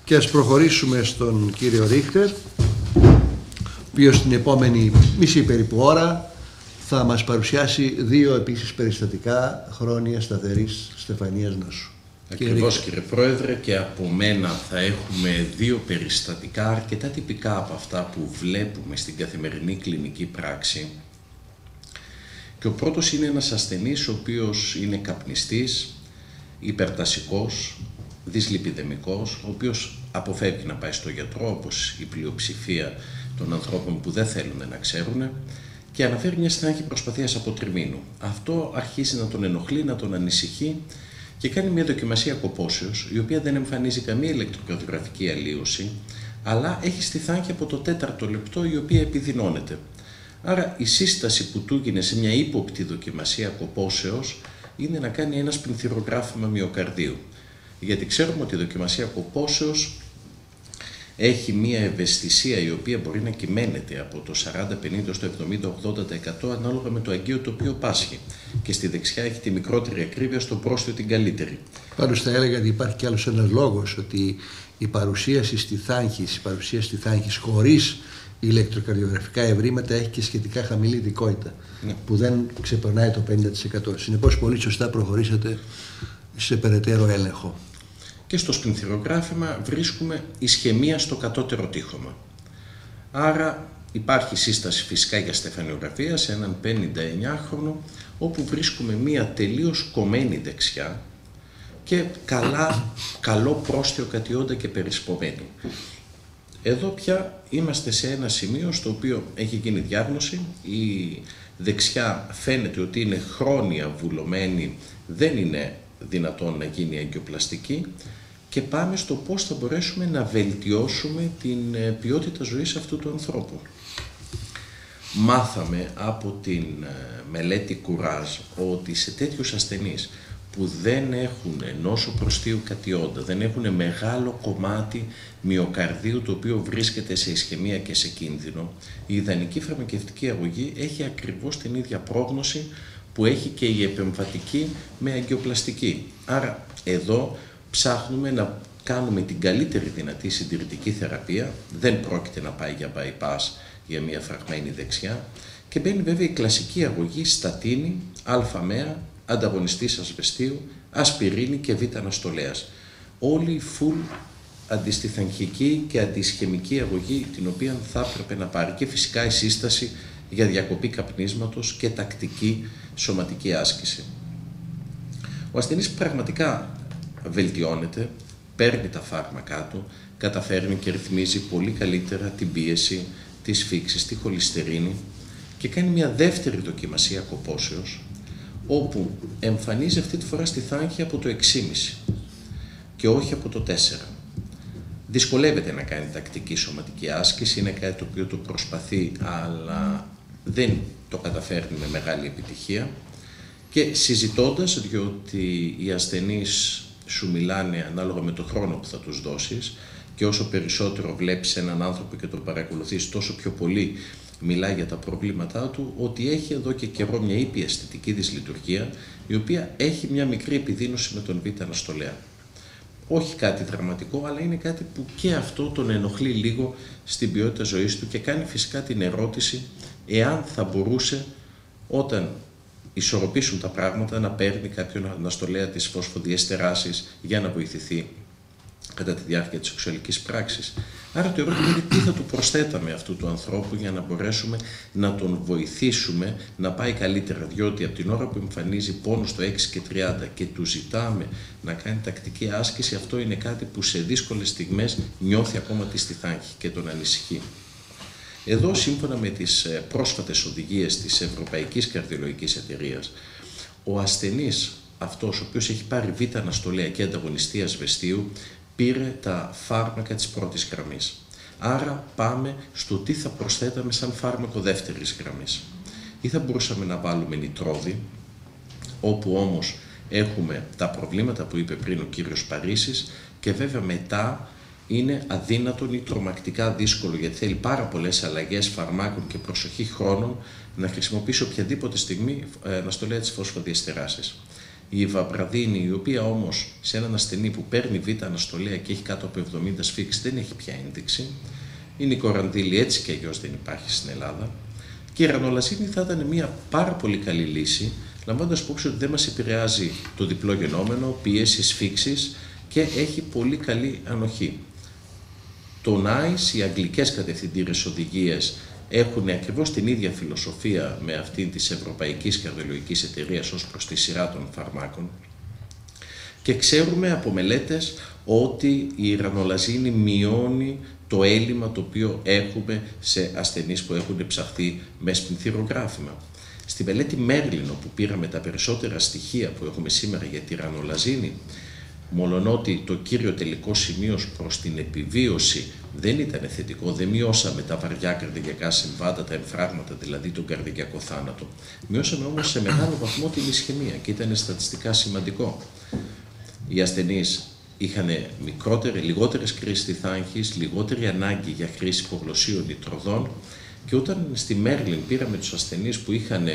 Και ας προχωρήσουμε στον κύριο Ρίχτερ, ο οποίος στην επόμενη μισή περίπου ώρα θα μας παρουσιάσει δύο επίσης περιστατικά χρόνια σταθερής στεφανίας νόσου. Ακριβώς, κύριε Πρόεδρε, και από μένα θα έχουμε δύο περιστατικά αρκετά τυπικά από αυτά που βλέπουμε στην καθημερινή κλινική πράξη. Και ο πρώτος είναι ένας ασθενής ο οποίος είναι καπνιστής, υπερτασικός, δυσλιπιδεμικός, ο οποίος αποφεύγει να πάει στο γιατρό, όπως η πλειοψηφία των ανθρώπων που δεν θέλουν να ξέρουν, και αναφέρει μια στενάχη προσπαθίας από τριμήνου. Αυτό αρχίζει να τον ενοχλεί, να τον ανησυχεί και κάνει μια δοκιμασία κοπόσεως, η οποία δεν εμφανίζει καμία ηλεκτροκαρδιογραφική αλλίωση, αλλά έχει στιθάνχη από το 4ο λεπτό, η οποία επιδεινώνεται. Άρα η σύσταση που του έγινε σε μια ύποπτη δοκιμασία κοπόσεως είναι να κάνει ένα σπινθυρογράφημα μυοκαρδίου. Γιατί ξέρουμε ότι η δοκιμασία κοπόσεως έχει μια ευαισθησία η οποία μπορεί να κυμαίνεται από το 40-50% στο 70-80% ανάλογα με το αγκείο το οποίο πάσχει. Και στη δεξιά έχει τη μικρότερη ακρίβεια, στο πρόσθετο την καλύτερη. Πάντως θα έλεγα ότι υπάρχει κι άλλος ένας λόγος, ότι η παρουσίαση στη θάγχης χωρίς ηλεκτροκαρδιογραφικά ευρήματα έχει και σχετικά χαμηλή ειδικότητα, που δεν ξεπερνάει το 50%. Συνεπώς πολύ σωστά προχωρήσατε σε περαιτέρω έλεγχο. Και στο σπινθυρογράφημα βρίσκουμε ισχαιμία στο κατώτερο τείχομα. Άρα υπάρχει σύσταση φυσικά για στεφανιογραφία σε έναν 59χρονο, όπου βρίσκουμε μία τελείως κομμένη δεξιά και καλό πρόστιο κατιόντα και περισπομένη. Εδώ πια είμαστε σε ένα σημείο στο οποίο έχει γίνει διάγνωση, η δεξιά φαίνεται ότι είναι χρόνια βουλωμένη, δεν είναι δυνατόν να γίνει αγκιοπλαστική, και πάμε στο πώς θα μπορέσουμε να βελτιώσουμε την ποιότητα ζωής αυτού του ανθρώπου. Μάθαμε από την μελέτη Κουράζ ότι σε τέτοιους ασθενείς που δεν έχουν νόσο προστίου κατιόντα, δεν έχουν μεγάλο κομμάτι μυοκαρδίου το οποίο βρίσκεται σε ισχαιμία και σε κίνδυνο, η ιδανική φαρμακευτική αγωγή έχει ακριβώς την ίδια πρόγνωση που έχει και η επεμβατική με αγκιοπλαστική. Άρα εδώ ψάχνουμε να κάνουμε την καλύτερη δυνατή συντηρητική θεραπεία, δεν πρόκειται να πάει για bypass για μια φραγμένη δεξιά, και μπαίνει βέβαια η κλασική αγωγή στατίνη, αλφα-μέα, ανταγωνιστής ασβεστίου, ασπιρίνη και β-αναστολέας. Όλη full αντιστιθαγχική και αντισχαιμική αγωγή την οποία θα έπρεπε να πάρει, και φυσικά η σύσταση για διακοπή καπνίσματος και τακτική σωματική άσκηση. Ο ασθενής πραγματικά βελτιώνεται, παίρνει τα φάρμακά του, καταφέρνει και ρυθμίζει πολύ καλύτερα την πίεση, τη σφίξη, τη χολυστερίνη, και κάνει μια δεύτερη δοκιμασία κοπόσεως, όπου εμφανίζει αυτή τη φορά στη θάγχη από το 6,5 και όχι από το 4. Δυσκολεύεται να κάνει τακτική σωματική άσκηση, είναι κάτι το οποίο το προσπαθεί αλλά δεν το καταφέρνει με μεγάλη επιτυχία, και συζητώντας, διότι οι ασθενείς σου μιλάνε ανάλογα με το χρόνο που θα τους δώσεις, και όσο περισσότερο βλέπεις έναν άνθρωπο και τον παρακολουθείς, τόσο πιο πολύ μιλάει για τα προβλήματά του, ότι έχει εδώ και καιρό μια ήπια αισθητική δυσλειτουργία, η οποία έχει μια μικρή επιδείνωση με τον β-αναστολέα. Όχι κάτι δραματικό, αλλά είναι κάτι που και αυτό τον ενοχλεί λίγο στην ποιότητα ζωής του, και κάνει φυσικά την ερώτηση εάν θα μπορούσε, όταν ισορροπήσουν τα πράγματα, να παίρνει κάποιον αναστολέα της φωσφοδιεστεράσης για να βοηθηθεί κατά τη διάρκεια της σεξουαλικής πράξης. Άρα το ερώτημα είναι τι θα του προσθέταμε αυτού του ανθρώπου για να μπορέσουμε να τον βοηθήσουμε να πάει καλύτερα, διότι από την ώρα που εμφανίζει πόνο στο 6,30 και του ζητάμε να κάνει τακτική άσκηση, αυτό είναι κάτι που σε δύσκολες στιγμές νιώθει ακόμα τη στιθάγχη και τον ανησυχεί. Εδώ, σύμφωνα με τις πρόσφατες οδηγίες της Ευρωπαϊκής Καρδιολογικής Εταιρείας, ο ασθενής αυτός, ο οποίος έχει πάρει β-αναστολέα και ανταγωνιστή ασβεστίου, πήρε τα φάρμακα της πρώτης γραμμής. Άρα πάμε στο τι θα προσθέταμε σαν φάρμακο δεύτερης γραμμής. Ή θα μπορούσαμε να βάλουμε νητρόδι, όπου όμως έχουμε τα προβλήματα που είπε πριν ο κύριος Παρίσης, και βέβαια μετά είναι αδύνατον ή τρομακτικά δύσκολο, γιατί θέλει πάρα πολλές αλλαγές φαρμάκων και προσοχή χρόνων, να χρησιμοποιήσει οποιαδήποτε στιγμή αναστολέα της φωσφοδιεστεράσης. Η ιβαπραδίνη, η οποία όμως σε έναν ασθενή που παίρνει β' αναστολέα και έχει κάτω από 70 σφίξεις δεν έχει πια ένδειξη. Η νικορανδίλη έτσι και αλλιώς δεν υπάρχει στην Ελλάδα. Και η ρανολαζίνη θα ήταν μια πάρα πολύ καλή λύση, λαμβάνοντας υπόψη ότι δεν μας επηρεάζει το διπλό γενόμενο, πίεση, σφίξεις και έχει πολύ καλή ανοχή. Το NICE, οι αγγλικές κατευθυντήρες οδηγίες, έχουν ακριβώς την ίδια φιλοσοφία με αυτήν της Ευρωπαϊκής Καρδιολογικής Εταιρείας ως προς τη σειρά των φαρμάκων και ξέρουμε από μελέτες ότι η ρανολαζίνη μειώνει το έλλειμμα το οποίο έχουμε σε ασθενείς που έχουν ψαχθεί με σπινθυρογράφημα. Στη μελέτη Μέρλιν, που πήραμε τα περισσότερα στοιχεία που έχουμε σήμερα για τη ρανολαζίνη, μολονότι το κύριο τελικό σημείο προς την επιβίωση δεν ήταν θετικό, δεν μειώσαμε τα βαριά καρδιακά συμβάντα, τα εμφράγματα, δηλαδή τον καρδιακό θάνατο. Μειώσαμε όμως σε μεγάλο βαθμό την ισχυμία και ήταν στατιστικά σημαντικό. Οι ασθενείς είχαν λιγότερες κρίσεις τυθάγχης, λιγότερη ανάγκη για χρήση υπογλωσσίων ιτροδών και όταν στη Μέρλιν πήραμε τους ασθενείς που είχαν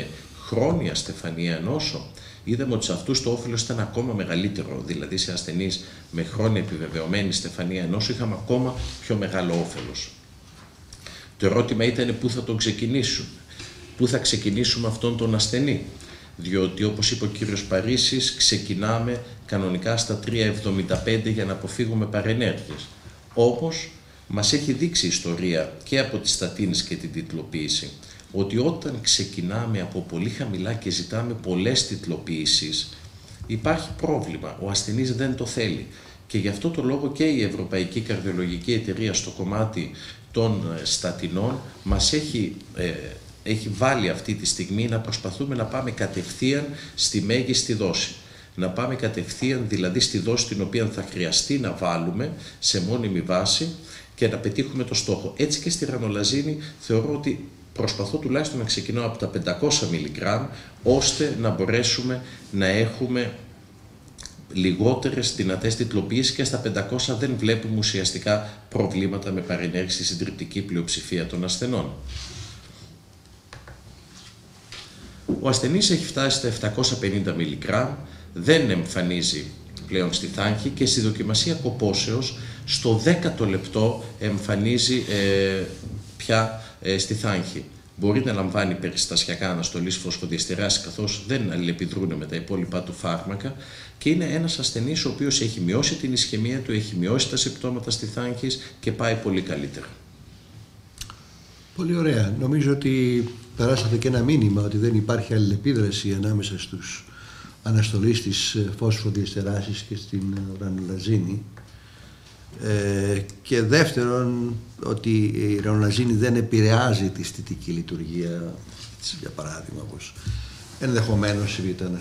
χρόνια στεφανιαία νόσο, είδαμε ότι σε αυτούς το όφελος ήταν ακόμα μεγαλύτερο, δηλαδή σε ασθενείς με χρόνια επιβεβαιωμένη στεφανιαία νόσο είχαμε ακόμα πιο μεγάλο όφελος. Το ερώτημα ήταν πού θα τον ξεκινήσουν, πού θα ξεκινήσουμε αυτόν τον ασθενή, διότι όπως είπε ο κύριος Παρίσης, ξεκινάμε κανονικά στα 3,75 για να αποφύγουμε παρενέργειες. Όμως μας έχει δείξει η ιστορία και από τις στατίνες και την τιτλοποίηση, ότι όταν ξεκινάμε από πολύ χαμηλά και ζητάμε πολλές τιτλοποίησεις, υπάρχει πρόβλημα, ο ασθενής δεν το θέλει. Και γι' αυτό το λόγο και η Ευρωπαϊκή Καρδιολογική Εταιρεία στο κομμάτι των στατινών μας έχει βάλει αυτή τη στιγμή να προσπαθούμε να πάμε κατευθείαν στη μέγιστη δόση. Να πάμε κατευθείαν δηλαδή στη δόση την οποία θα χρειαστεί να βάλουμε σε μόνιμη βάση και να πετύχουμε το στόχο. Έτσι και στη ρανολαζίνη θεωρώ ότι προσπαθώ τουλάχιστον να ξεκινώ από τα 500 μιλιγκράμμ, ώστε να μπορέσουμε να έχουμε λιγότερες δυνατές τιτλοποιήσεις και στα 500 δεν βλέπουμε ουσιαστικά προβλήματα με παρενέργειες στη συντριπτική πλειοψηφία των ασθενών. Ο ασθενής έχει φτάσει στα 750 μιλιγκράμμ, δεν εμφανίζει πλέον στη θάγχη και στη δοκιμασία κοπόσεως στο 10ο λεπτό εμφανίζει πια στη θάγχη. Μπορεί να λαμβάνει περιστασιακά αναστολής φωσφοδιεστεράσης καθώς δεν αλληλεπιδρούν με τα υπόλοιπα του φάρμακα και είναι ένας ασθενής ο οποίος έχει μειώσει την ισχυμία του, έχει μειώσει τα συμπτώματα στη θάγχη και πάει πολύ καλύτερα. Πολύ ωραία. Νομίζω ότι περάσατε και ένα μήνυμα ότι δεν υπάρχει αλληλεπίδραση ανάμεσα στους αναστολείς της φωσφοδιεστεράσης και στην ρανολαζίνη. Και δεύτερον, ότι η ρανολαζίνη δεν επηρεάζει τη αισθητική λειτουργία, για παράδειγμα, όπως ενδεχομένως η β' ή άλλα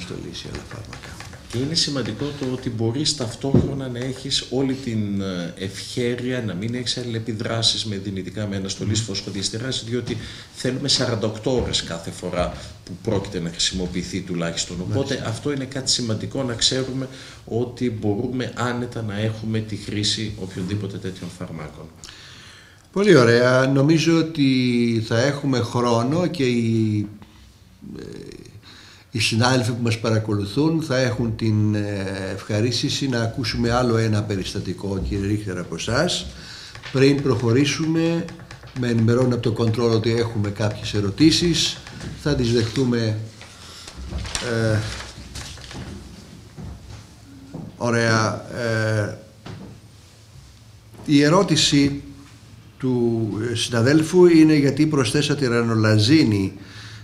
φάρμακα. Και είναι σημαντικό το ότι μπορείς ταυτόχρονα να έχεις όλη την ευχέρεια να μην έχεις αλληλεπιδράσεις με δυνητικά με αναστολής φωσφοδιεστεράσης, διότι θέλουμε 48 ώρες κάθε φορά που πρόκειται να χρησιμοποιηθεί τουλάχιστον. Οπότε αυτό είναι κάτι σημαντικό να ξέρουμε ότι μπορούμε άνετα να έχουμε τη χρήση οποιονδήποτε τέτοιων φαρμάκων. Πολύ ωραία. Νομίζω ότι θα έχουμε χρόνο και οι συνάδελφοι που μας παρακολουθούν θα έχουν την ευχαρίστηση να ακούσουμε άλλο ένα περιστατικό, κύριε Ρίχτερ, από εσάς. Πριν προχωρήσουμε, με ενημερώνω από το control ότι έχουμε κάποιες ερωτήσεις. Θα τις δεχτούμε. Ωραία. Η ερώτηση του συναδέλφου είναι γιατί προσθέσατε ρανολαζίνη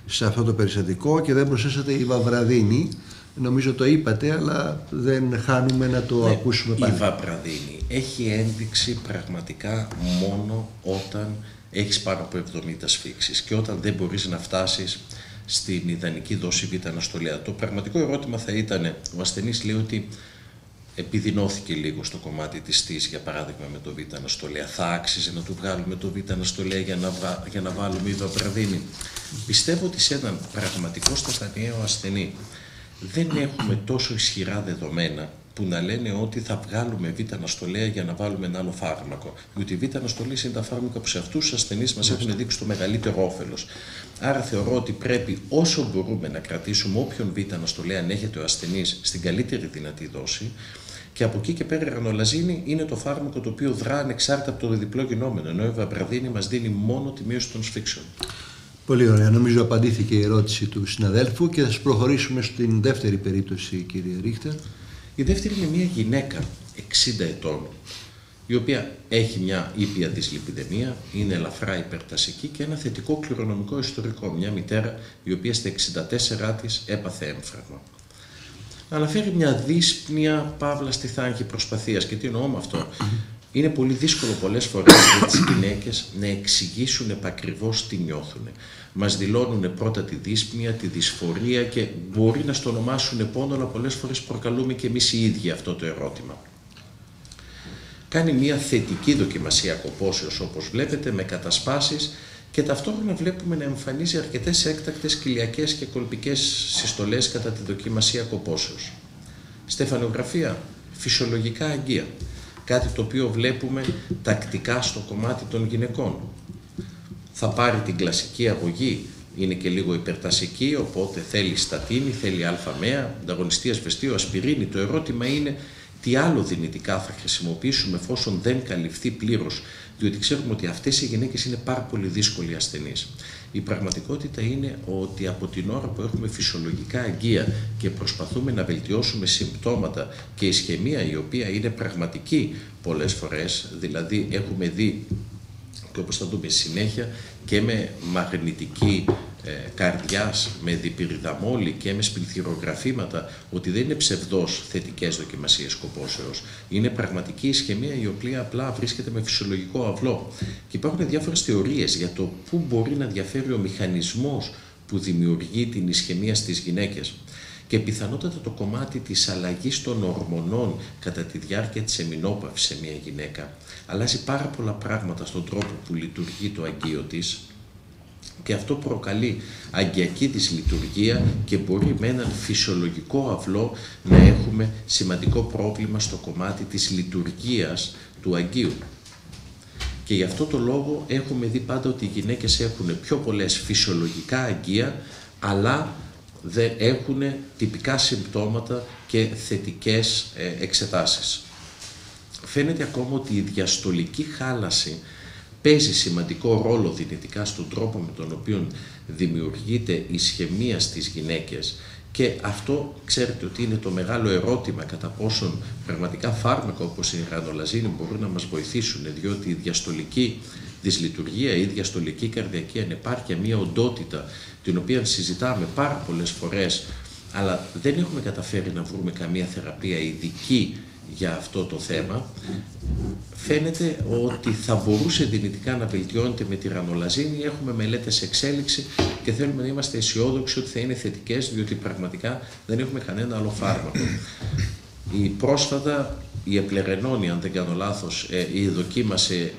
σε αυτό το περιστατικό και δεν προσθέσατε ιβαπραδίνη. Νομίζω το είπατε, αλλά δεν χάνουμε να το ακούσουμε πάλι. Η ιβαπραδίνη έχει ένδειξη πραγματικά μόνο όταν έχεις πάνω από 70 σφίξεις και όταν δεν μπορείς να φτάσεις στην ιδανική δόση β' αναστολέα. Το πραγματικό ερώτημα θα ήταν, ο ασθενής λέει ότι επιδεινώθηκε λίγο στο κομμάτι της στής, για παράδειγμα με το β' αναστολέα. Θα άξιζε να του βγάλουμε το β' αναστολέα για να βάλουμε ιβαπραδίνη? Πιστεύω ότι σε έναν πραγματικό στεφανιαίο ασθενή δεν έχουμε τόσο ισχυρά δεδομένα που να λένε ότι θα βγάλουμε β-αναστολέα για να βάλουμε ένα άλλο φάρμακο. Διότι οι β-αναστολές είναι τα φάρμακα που σε αυτούς τους ασθενείς μας έχουν δείξει το μεγαλύτερο όφελος. Άρα θεωρώ ότι πρέπει όσο μπορούμε να κρατήσουμε όποιον β-αναστολέα ανέχεται ο ασθενής στην καλύτερη δυνατή δόση. Και από εκεί και πέρα η ρανολαζίνη είναι το φάρμακο το οποίο δρά ανεξάρτητα από το διπλό γινόμενο, ενώ η βαμπραδίνη μας δίνει μόνο τη μείωση των σφίξεων. Πολύ ωραία. Νομίζω απαντήθηκε η ερώτηση του συναδέλφου και θα προχωρήσουμε στην δεύτερη περίπτωση, κύριε Ρίχτερ. Η δεύτερη είναι μια γυναίκα 60 ετών, η οποία έχει μια ήπια δυσλιπιδεμία, είναι ελαφρά υπερτασική και ένα θετικό κληρονομικό ιστορικό. Μια μητέρα η οποία στα 64 της έπαθε έμφραγμα. Αναφέρει μια δύσπνοια παύλα στη θάνχη προσπαθίας. Και τι εννοώ με αυτό? Είναι πολύ δύσκολο πολλές φορές για τις γυναίκες να εξηγήσουν επακριβώς τι νιώθουν. Μας δηλώνουν πρώτα τη δύσπνοια, τη δυσφορία και μπορεί να στο ονομάσουν πόνο, αλλά πολλές φορές προκαλούμε και εμείς οι ίδιοι αυτό το ερώτημα. Κάνει μια θετική δοκιμασία κοπόσεως, όπως βλέπετε, με κατασπάσεις και ταυτόχρονα βλέπουμε να εμφανίζει αρκετές έκτακτες κοιλιακές και κολπικές συστολές κατά τη δοκιμασία κοπόσεως. Στεφανογραφία, φυσιολογικά αγγεία. Κάτι το οποίο βλέπουμε τακτικά στο κομμάτι των γυναικών. Θα πάρει την κλασική αγωγή, είναι και λίγο υπερτασική, οπότε θέλει στατίνη, θέλει αλφα-μέα, ανταγωνιστή ασβεστίου, ασπιρίνη. Το ερώτημα είναι τι άλλο δυνητικά θα χρησιμοποιήσουμε εφόσον δεν καλυφθεί πλήρως, διότι ξέρουμε ότι αυτές οι γυναίκες είναι πάρα πολύ δύσκολοι ασθενείς. Η πραγματικότητα είναι ότι από την ώρα που έχουμε φυσιολογικά αγγεία και προσπαθούμε να βελτιώσουμε συμπτώματα και ισχυμία η οποία είναι πραγματική πολλές φορές, δηλαδή έχουμε δει, και όπως θα δούμε συνέχεια, και με μαγνητική καρδιάς, με διπυριδαμόλη και με σπληθυρογραφήματα, ότι δεν είναι ψευδός θετικές δοκιμασίες κοπόσεως. Είναι πραγματική ισχυμία η οποία απλά βρίσκεται με φυσιολογικό αυλό. Και υπάρχουν διάφορες θεωρίες για το πού μπορεί να διαφέρει ο μηχανισμός που δημιουργεί την ισχυμία στις γυναίκες. Και πιθανότατα το κομμάτι της αλλαγής των ορμονών κατά τη διάρκεια της εμεινόπαυσης σε μια γυναίκα αλλάζει πάρα πολλά πράγματα στον τρόπο που λειτουργεί το αγγείο της και αυτό προκαλεί αγκιακή δυσλειτουργία και μπορεί με έναν φυσιολογικό αυλό να έχουμε σημαντικό πρόβλημα στο κομμάτι της λειτουργίας του αγγείου. Και γι' αυτό το λόγο έχουμε δει πάντα ότι οι γυναίκες έχουν πιο πολλές φυσιολογικά αγγεία, αλλά δεν έχουν τυπικά συμπτώματα και θετικές εξετάσεις. Φαίνεται ακόμα ότι η διαστολική χάλαση παίζει σημαντικό ρόλο δυνητικά στον τρόπο με τον οποίο δημιουργείται ισχυμία στις γυναίκες και αυτό ξέρετε ότι είναι το μεγάλο ερώτημα κατά πόσον πραγματικά φάρμακα όπως η ρανολαζίνη μπορούν να μας βοηθήσουν, διότι η διαστολική δυσλειτουργία ή η διαστολική καρδιακή ανεπάρκεια, μια οντότητα την οποία συζητάμε πάρα πολλές φορές, αλλά δεν έχουμε καταφέρει να βρούμε καμία θεραπεία ειδική για αυτό το θέμα, φαίνεται ότι θα μπορούσε δυνητικά να βελτιώνεται με τη ρανολαζίνη. Έχουμε μελέτες σε εξέλιξη και θέλουμε να είμαστε αισιόδοξοι ότι θα είναι θετικές, διότι πραγματικά δεν έχουμε κανένα άλλο φάρμακο. Η πρόσφατα η Επλεγενόνη, αν δεν κάνω λάθος, η δοκίμασε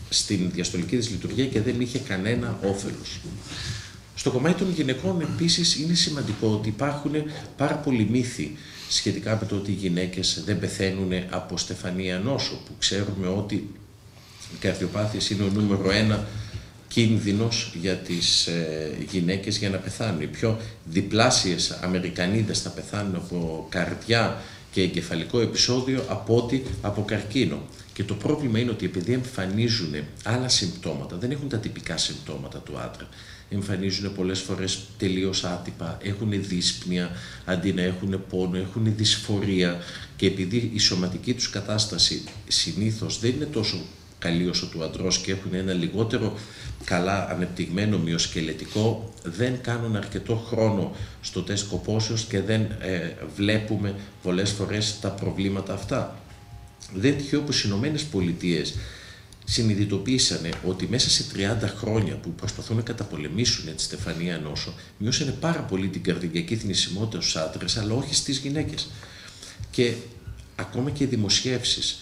στην διαστολική δυσλειτουργία και δεν είχε κανένα όφελος. Στο κομμάτι των γυναικών επίσης είναι σημαντικό ότι υπάρχουν πάρα πολλοί μύθοι σχετικά με το ότι οι γυναίκες δεν πεθαίνουν από στεφανία νόσο, που ξέρουμε ότι οι καρδιοπάθειες είναι ο νούμερο 1 κίνδυνος για τις γυναίκες για να πεθάνουν. Οι πιο διπλάσιες Αμερικανίδες θα πεθάνουν από καρδιά και εγκεφαλικό επεισόδιο από ότι από καρκίνο. Και το πρόβλημα είναι ότι επειδή εμφανίζουν άλλα συμπτώματα, δεν έχουν τα τυπικά συμπτώματα του άντρα. Εμφανίζουν πολλές φορές τελείως άτυπα, έχουν δύσπνοια, αντί να έχουν πόνο, έχουν δυσφορία και επειδή η σωματική τους κατάσταση συνήθως δεν είναι τόσο καλή όσο του αντρός και έχουν ένα λιγότερο καλά ανεπτυγμένο μυοσκελετικό, δεν κάνουν αρκετό χρόνο στο τεστ κοπόσεως και δεν βλέπουμε πολλές φορές τα προβλήματα αυτά. Δεν τυχαίο που οι Ηνωμένες Πολιτείες συνειδητοποίησανε ότι μέσα σε 30 χρόνια που προσπαθούν να καταπολεμήσουν τη στεφανία νόσο, μειώσανε πάρα πολύ την καρδιακή θνησιμότητα στους άντρες, αλλά όχι στις γυναίκες. Και ακόμα και δημοσιεύσεις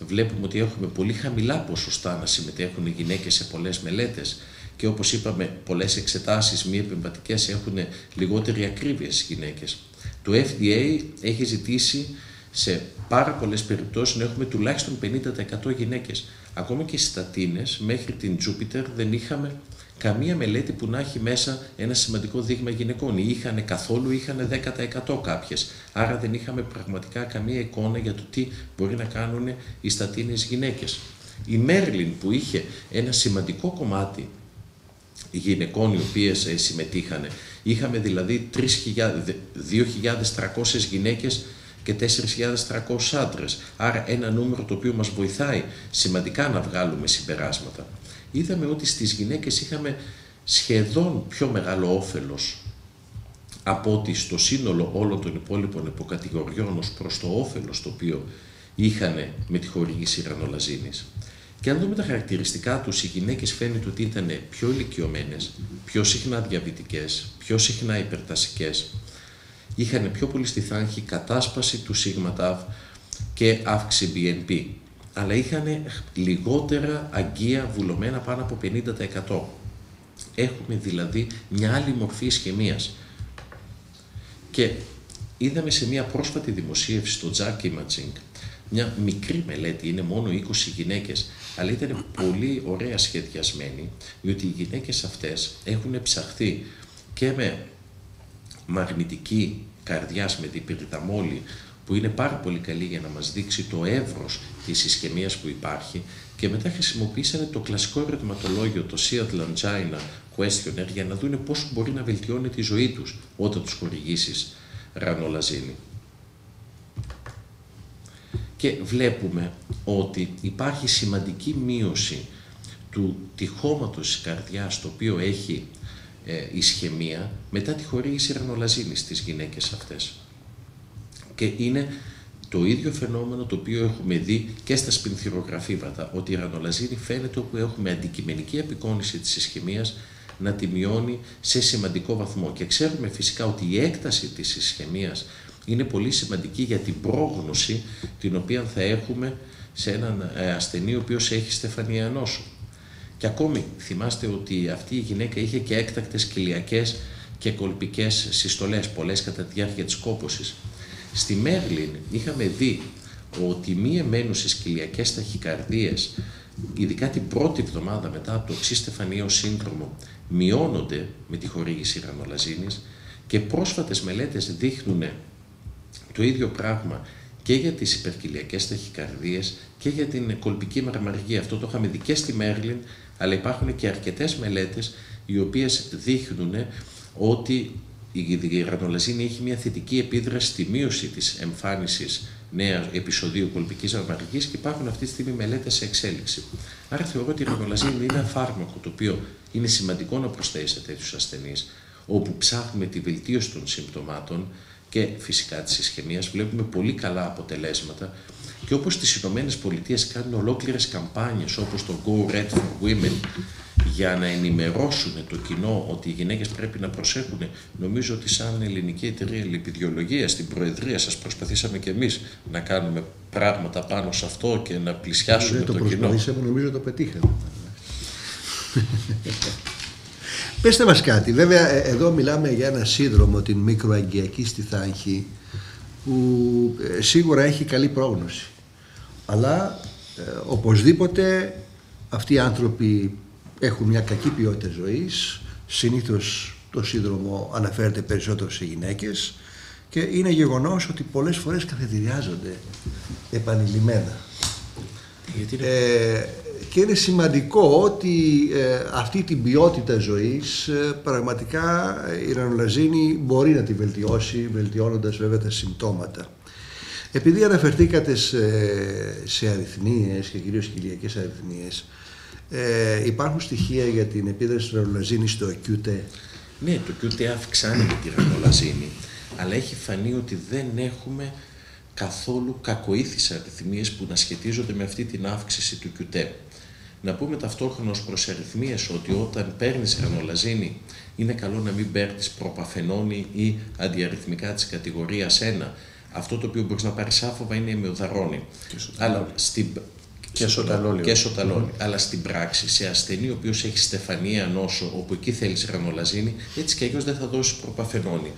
βλέπουμε ότι έχουμε πολύ χαμηλά ποσοστά να συμμετέχουν οι γυναίκες σε πολλές μελέτες και όπως είπαμε πολλές εξετάσεις μη επεμβατικές έχουν λιγότερη ακρίβεια στις γυναίκες. Το FDA έχει ζητήσει σε πάρα πολλές περιπτώσεις να έχουμε τουλάχιστον 50% γυναίκες. Ακόμα και στις στατίνες, μέχρι την Jupiter δεν είχαμε καμία μελέτη που να έχει μέσα ένα σημαντικό δείγμα γυναικών. Είχαν καθόλου, είχαν 10% κάποιες. Άρα δεν είχαμε πραγματικά καμία εικόνα για το τι μπορεί να κάνουν οι στατίνες γυναίκες. Η Μέρλιν που είχε ένα σημαντικό κομμάτι γυναικών οι οποίες συμμετείχαν, είχαμε δηλαδή 2.300 γυναίκες και 4.300 άντρες. Άρα ένα νούμερο το οποίο μας βοηθάει σημαντικά να βγάλουμε συμπεράσματα. Είδαμε ότι στις γυναίκες είχαμε σχεδόν πιο μεγάλο όφελος από ότι στο σύνολο όλων των υπόλοιπων υποκατηγοριών ως προς το όφελος το οποίο είχαν με τη χορήγηση ρανολαζίνης. Και αν δούμε τα χαρακτηριστικά τους, οι γυναίκες φαίνεται ότι ήταν πιο ηλικιωμένες, πιο συχνά διαβητικές, πιο συχνά υπερτασικές, είχαν πιο πολύ στη θάνχη κατάσπαση του σίγμα-ταυ και αύξηση BNP, αλλά είχαν λιγότερα αγκία βουλωμένα πάνω από 50%. Έχουμε δηλαδή μια άλλη μορφή ισχαιμίας. Και είδαμε σε μια πρόσφατη δημοσίευση στο JACC Imaging, μια μικρή μελέτη, είναι μόνο 20 γυναίκες, αλλά ήταν πολύ ωραία σχεδιασμένη, διότι οι γυναίκες αυτές έχουν ψαχθεί και με μαγνητική καρδιάς, με την πυρηταμόλη, που είναι πάρα πολύ καλή για να μας δείξει το εύρος της ισχαιμίας που υπάρχει, και μετά χρησιμοποίησαν το κλασικό ερωτηματολόγιο, το Seattle Angina Questionnaire, για να δούνε πώς μπορεί να βελτιώνει τη ζωή τους όταν τους χορηγήσεις ρανολαζίνη. Και βλέπουμε ότι υπάρχει σημαντική μείωση του τυχώματος της καρδιάς, το οποίο έχει ισχαιμία, μετά τη χορήγηση ρανολαζίνης στις γυναίκες αυτές. Και είναι το ίδιο φαινόμενο το οποίο έχουμε δει και στα σπινθυρογραφήματα, ότι η ρανολαζίνη φαίνεται όπου έχουμε αντικειμενική απεικόνηση της ισχαιμίας να τη μειώνει σε σημαντικό βαθμό. Και ξέρουμε φυσικά ότι η έκταση της ισχαιμίας είναι πολύ σημαντική για την πρόγνωση την οποία θα έχουμε σε έναν ασθενή ο οποίος έχει στεφανία νόσο. Και ακόμη θυμάστε ότι αυτή η γυναίκα είχε και έκτακτες κοιλιακές και κολπικές συστολές, πολλές κατά τη διάρκεια της κόπωσης. Στη Μέρλιν είχαμε δει ότι μη εμένουσες κοιλιακές ταχυκαρδίες, ειδικά την πρώτη εβδομάδα μετά από το οξύ στεφανιαίο σύνδρομο, μειώνονται με τη χορήγηση ρανολαζίνης, και πρόσφατες μελέτες δείχνουν το ίδιο πράγμα και για τις υπερκυλιακές ταχυκαρδίες και για την κολπική μαρμαργία. Αυτό το είχαμε δει και στη Μέρλιν, αλλά υπάρχουν και αρκετές μελέτες οι οποίες δείχνουν ότι η ρανολαζίνη έχει μια θετική επίδραση στη μείωση της εμφάνισης νέα επεισοδίου κολπικής μαρμαργίας, και υπάρχουν αυτή τη στιγμή μελέτες σε εξέλιξη. Άρα θεωρώ ότι η ρανολαζίνη είναι ένα φάρμακο το οποίο είναι σημαντικό να προσθέσει σε τέτοιους ασθενείς, όπου ψάχνουμε τη βελτίωση των συμπτωμάτων και φυσικά της ισχαιμίας, βλέπουμε πολύ καλά αποτελέσματα, και όπως στις Ηνωμένες Πολιτείες κάνουν ολόκληρες καμπάνιες όπως το Go Red for Women για να ενημερώσουν το κοινό ότι οι γυναίκες πρέπει να προσέχουν. Νομίζω ότι σαν ελληνική εταιρεία λιπιδιολογίας στην Προεδρία σας προσπαθήσαμε και εμείς να κάνουμε πράγματα πάνω σε αυτό και να πλησιάσουμε το κοινό. Προσπαθήσαμε, νομίζω το πετύχαμε. Πέστε μας κάτι. Βέβαια εδώ μιλάμε για ένα σύνδρομο, την μικροαγκιακή στιθάγχη, που σίγουρα έχει καλή πρόγνωση. Αλλά οπωσδήποτε αυτοί οι άνθρωποι έχουν μια κακή ποιότητα ζωής. Συνήθως το σύνδρομο αναφέρεται περισσότερο σε γυναίκες, και είναι γεγονός ότι πολλές φορές καθεδυριάζονται επανειλημμένα. Και είναι σημαντικό ότι αυτή την ποιότητα ζωής πραγματικά η ρανολαζίνη μπορεί να τη βελτιώσει, βελτιώνοντας βέβαια τα συμπτώματα. Επειδή αναφερθήκατε σε αριθμίες και κυρίως κοιλιακές αριθμίες, υπάρχουν στοιχεία για την επίδραση της ρανολαζίνης στο QT? Ναι, το QT αυξάνει με τη ρανολαζίνη, αλλά έχει φανεί ότι δεν έχουμε καθόλου κακοήθεις αριθμίες που να σχετίζονται με αυτή την αύξηση του QT. Να πούμε ταυτόχρονα ως προς αριθμίες ότι όταν παίρνεις ρανολαζίνη είναι καλό να μην παίρνεις προπαφενόνη ή αντιαριθμικά της κατηγορίας 1. Αυτό το οποίο μπορείς να πάρεις άφοβα είναι η μεοδαρόνη. Και σοταλόνι. Αλλά στην πράξη, σε ασθενή ο οποίος έχει στεφανία νόσο, όπου εκεί θέλεις ρανολαζίνη, έτσι και αλλιώς δεν θα δώσεις προπαφενόνη.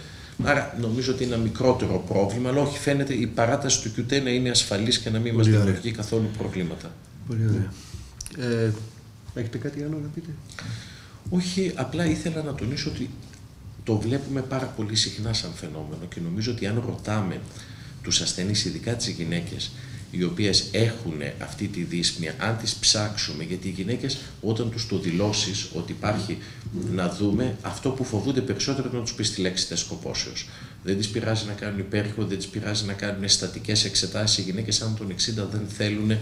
Άρα νομίζω ότι είναι ένα μικρότερο πρόβλημα, αλλά όχι, φαίνεται η παράταση του QT να είναι ασφαλής και να μην μας δημιουργεί καθόλου προβλήματα. Πολύ ωραία. Έχετε κάτι άλλο να πείτε? Όχι, απλά ήθελα να τονίσω ότι το βλέπουμε πάρα πολύ συχνά σαν φαινόμενο και νομίζω ότι αν ρωτάμε τους ασθενείς, ειδικά τις γυναίκες, οι οποίες έχουν αυτή τη δύσπνοια, αν τις ψάξουμε, γιατί οι γυναίκες όταν τους το δηλώσεις ότι υπάρχει, να δούμε αυτό που φοβούνται περισσότερο να τους πεις τη λέξη τεστ κοπόσεως. Δεν τις πειράζει να κάνουν υπέρηχο, δεν τις πειράζει να κάνουν στατικές εξετάσεις. Οι γυναίκες άνω των 60 δεν θέλουν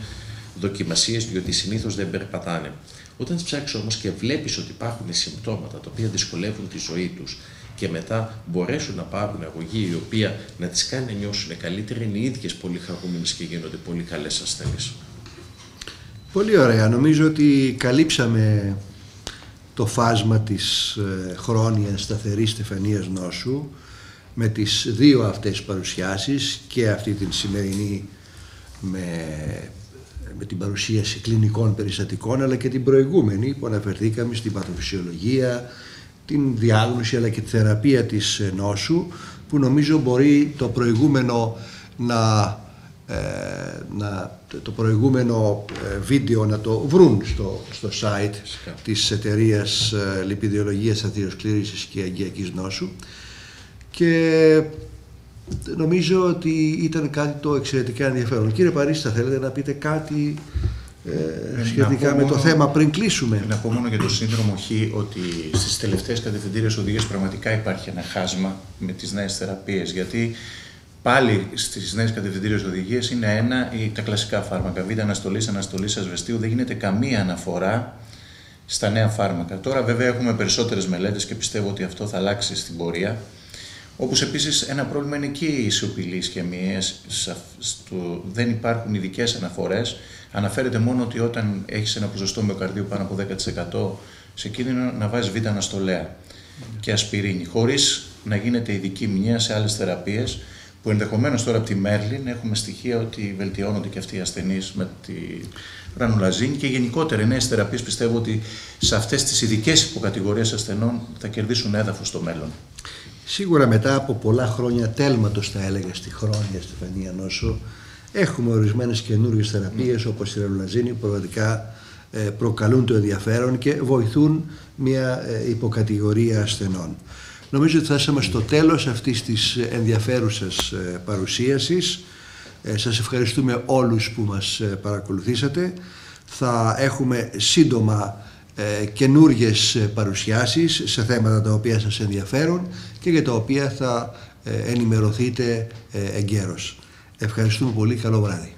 δοκιμασίες, διότι συνήθως δεν περπατάνε. Όταν τις ψάξεις όμως και βλέπεις ότι υπάρχουν συμπτώματα τα οποία δυσκολεύουν τη ζωή τους και μετά μπορέσουν να πάρουν αγωγή η οποία να τις κάνει να νιώσουν καλύτερα, είναι οι ίδιες πολύ χαρούμενες και γίνονται πολύ καλές ασθενείς. Πολύ ωραία. Νομίζω ότι καλύψαμε το φάσμα της χρόνιας σταθερής στεφανίας νόσου με τις δύο αυτές παρουσιάσεις, και αυτή την σημερινή με την παρουσίαση κλινικών περιστατικών, αλλά και την προηγούμενη που αναφερθήκαμε στην παθοφυσιολογία, την διάγνωση αλλά και τη θεραπεία της νόσου, που νομίζω μπορεί το προηγούμενο το προηγούμενο βίντεο να το βρουν στο site της εταιρείας λιπιδιολογίας, αθυροσκλήρωσης και αγκιακής νόσου, και νομίζω ότι ήταν κάτι το εξαιρετικά ενδιαφέρον. Κύριε Παρίστα, θέλετε να πείτε κάτι σχετικά με το θέμα πριν κλείσουμε? Να πω μόνο για το σύνδρομο Χ ότι στις τελευταίες κατευθυντήριες οδηγίες πραγματικά υπάρχει ένα χάσμα με τις νέες θεραπείες, γιατί πάλι στις νέες κατευθυντήριες οδηγίες είναι τα κλασικά φάρμακα, β' αναστολής ασβεστίου, δεν γίνεται καμία αναφορά στα νέα φάρμακα. Τώρα βέβαια έχουμε περισσότερες μελέτες και πιστεύω ότι αυτό θα αλλάξει στην πορεία. Όπως επίσης ένα πρόβλημα είναι και οι σιωπηλοί ισχυμίες, δεν υπάρχουν ειδικές αναφορές. Αναφέρεται μόνο ότι όταν έχεις ένα ποσοστό μυοκαρδίου πάνω από 10% σε κίνδυνο να βάζεις β' αναστολέα και ασπιρίνη, χωρίς να γίνεται ειδική μνήμα σε άλλες θεραπείες, που ενδεχομένως τώρα από τη Μέρλιν έχουμε στοιχεία ότι βελτιώνονται και αυτοί οι ασθενείς με τη ρανουλαζίνη, και γενικότερα οι νέες θεραπείες πιστεύω ότι σε αυτές τις ειδικές υποκατηγορίες ασθενών θα κερδίσουν έδαφος στο μέλλον. Σίγουρα μετά από πολλά χρόνια τέλματος, θα έλεγα, στη χρόνια στεφανία νόσο, έχουμε ορισμένες καινούργιες θεραπείες όπως η ρανουλαζίνη που πραγματικά προκαλούν το ενδιαφέρον και βοηθούν μια υποκατηγορία ασθενών. Νομίζω ότι φτάσαμε στο τέλος αυτής της ενδιαφέρουσας παρουσίασης. Σας ευχαριστούμε όλους που μας παρακολουθήσατε. Θα έχουμε σύντομα καινούργιες παρουσιάσεις σε θέματα τα οποία σας ενδιαφέρουν και για τα οποία θα ενημερωθείτε εγκαίρως. Ευχαριστούμε πολύ. Καλό βράδυ.